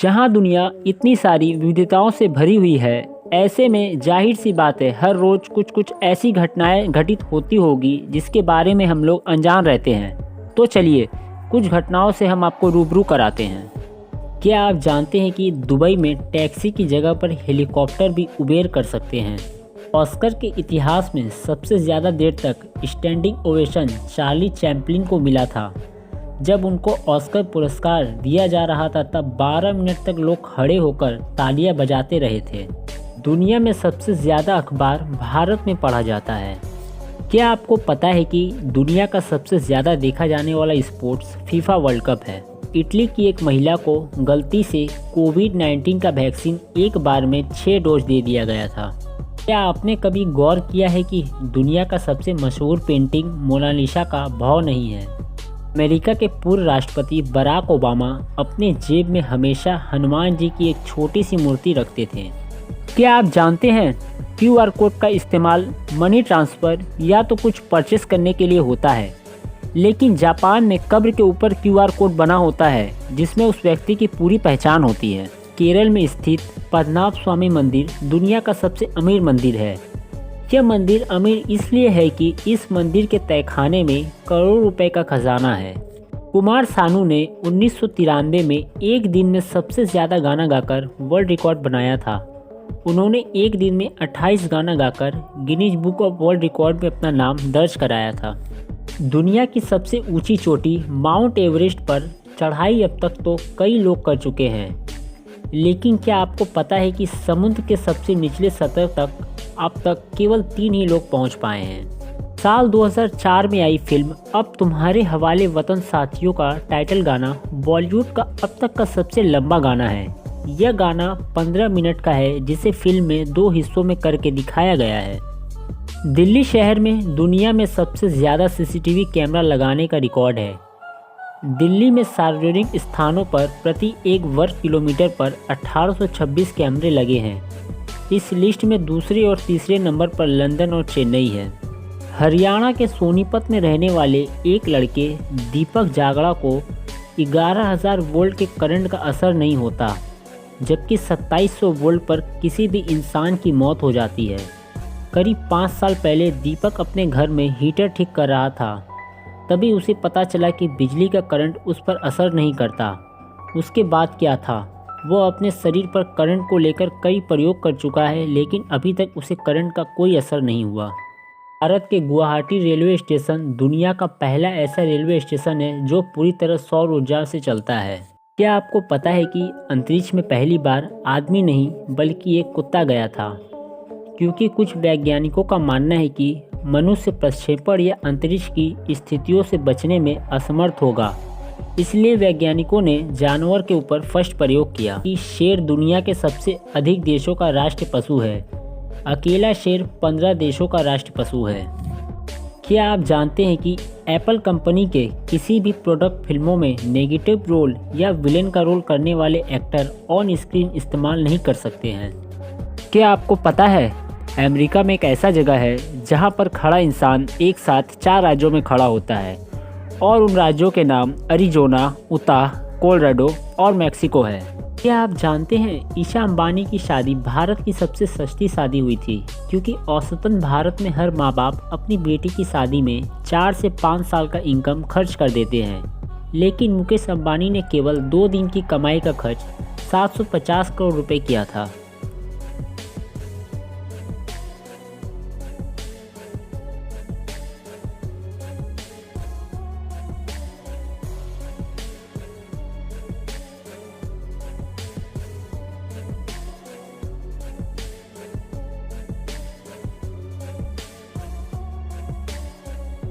जहां दुनिया इतनी सारी विविधताओं से भरी हुई है, ऐसे में जाहिर सी बात है हर रोज़ कुछ कुछ ऐसी घटनाएं घटित होती होगी जिसके बारे में हम लोग अनजान रहते हैं। तो चलिए कुछ घटनाओं से हम आपको रूबरू कराते हैं। क्या आप जानते हैं कि दुबई में टैक्सी की जगह पर हेलीकॉप्टर भी उबेर कर सकते हैं? ऑस्कर के इतिहास में सबसे ज़्यादा देर तक स्टैंडिंग ओवेशन चार्ली चैपलिन को मिला था। जब उनको ऑस्कर पुरस्कार दिया जा रहा था तब 12 मिनट तक लोग खड़े होकर तालियां बजाते रहे थे। दुनिया में सबसे ज़्यादा अखबार भारत में पढ़ा जाता है। क्या आपको पता है कि दुनिया का सबसे ज़्यादा देखा जाने वाला स्पोर्ट्स फीफा वर्ल्ड कप है? इटली की एक महिला को गलती से कोविड-19 का वैक्सीन एक बार में 6 डोज दे दिया गया था। क्या आपने कभी गौर किया है कि दुनिया का सबसे मशहूर पेंटिंग मोनालिसा का भाव नहीं है? अमेरिका के पूर्व राष्ट्रपति बराक ओबामा अपने जेब में हमेशा हनुमान जी की एक छोटी सी मूर्ति रखते थे। क्या आप जानते हैं QR कोड का इस्तेमाल मनी ट्रांसफ़र या तो कुछ परचेस करने के लिए होता है, लेकिन जापान में कब्र के ऊपर QR कोड बना होता है जिसमें उस व्यक्ति की पूरी पहचान होती है। केरल में स्थित पद्मनाभ स्वामी मंदिर दुनिया का सबसे अमीर मंदिर है। यह मंदिर अमीर इसलिए है कि इस मंदिर के तहखाने में करोड़ों रुपए का खजाना है। कुमार सानू ने 1993 में एक दिन में सबसे ज़्यादा गाना गाकर वर्ल्ड रिकॉर्ड बनाया था। उन्होंने एक दिन में 28 गाना गाकर Guinness book of world record में अपना नाम दर्ज कराया था। दुनिया की सबसे ऊंची चोटी माउंट एवरेस्ट पर चढ़ाई अब तक तो कई लोग कर चुके हैं, लेकिन क्या आपको पता है कि समुद्र के सबसे निचले सतह तक अब तक केवल 3 ही लोग पहुंच पाए हैं। साल 2004 में आई फिल्म अब तुम्हारे हवाले वतन साथियों का टाइटल गाना बॉलीवुड का अब तक का सबसे लंबा गाना है। यह गाना 15 मिनट का है जिसे फिल्म में 2 हिस्सों में करके दिखाया गया है। दिल्ली शहर में दुनिया में सबसे ज़्यादा CCTV कैमरा लगाने का रिकॉर्ड है। दिल्ली में सार्वजनिक स्थानों पर प्रति 1 वर्ग किलोमीटर पर 1826 कैमरे लगे हैं। इस लिस्ट में दूसरे और तीसरे नंबर पर लंदन और चेन्नई है। हरियाणा के सोनीपत में रहने वाले एक लड़के दीपक जागड़ा को 11,000 वोल्ट के करंट का असर नहीं होता, जबकि 2700 वोल्ट पर किसी भी इंसान की मौत हो जाती है। करीब 5 साल पहले दीपक अपने घर में हीटर ठीक कर रहा था, तभी उसे पता चला कि बिजली का करंट उस पर असर नहीं करता। उसके बाद क्या था, वो अपने शरीर पर करंट को लेकर कई प्रयोग कर चुका है, लेकिन अभी तक उसे करंट का कोई असर नहीं हुआ। भारत के गुवाहाटी रेलवे स्टेशन दुनिया का पहला ऐसा रेलवे स्टेशन है जो पूरी तरह सौर ऊर्जा से चलता है। क्या आपको पता है कि अंतरिक्ष में पहली बार आदमी नहीं बल्कि एक कुत्ता गया था? क्योंकि कुछ वैज्ञानिकों का मानना है कि मनुष्य प्रक्षेपण या अंतरिक्ष की स्थितियों से बचने में असमर्थ होगा, इसलिए वैज्ञानिकों ने जानवर के ऊपर फर्स्ट प्रयोग किया कि शेर दुनिया के सबसे अधिक देशों का राष्ट्रीय पशु है। अकेला शेर 15 देशों का राष्ट्रीय पशु है। क्या आप जानते हैं कि एप्पल कंपनी के किसी भी प्रोडक्ट फिल्मों में नेगेटिव रोल या विलेन का रोल करने वाले एक्टर ऑन स्क्रीन इस्तेमाल नहीं कर सकते हैं? क्या आपको पता है अमेरिका में एक ऐसा जगह है जहां पर खड़ा इंसान एक साथ 4 राज्यों में खड़ा होता है और उन राज्यों के नाम अरिजोना, उताह, कोलोराडो और मैक्सिको है। क्या आप जानते हैं ईशा अंबानी की शादी भारत की सबसे सस्ती शादी हुई थी, क्योंकि औसतन भारत में हर माँ बाप अपनी बेटी की शादी में 4 से 5 साल का इनकम खर्च कर देते हैं, लेकिन मुकेश अंबानी ने केवल 2 दिन की कमाई का खर्च 750 करोड़ रुपए किया था।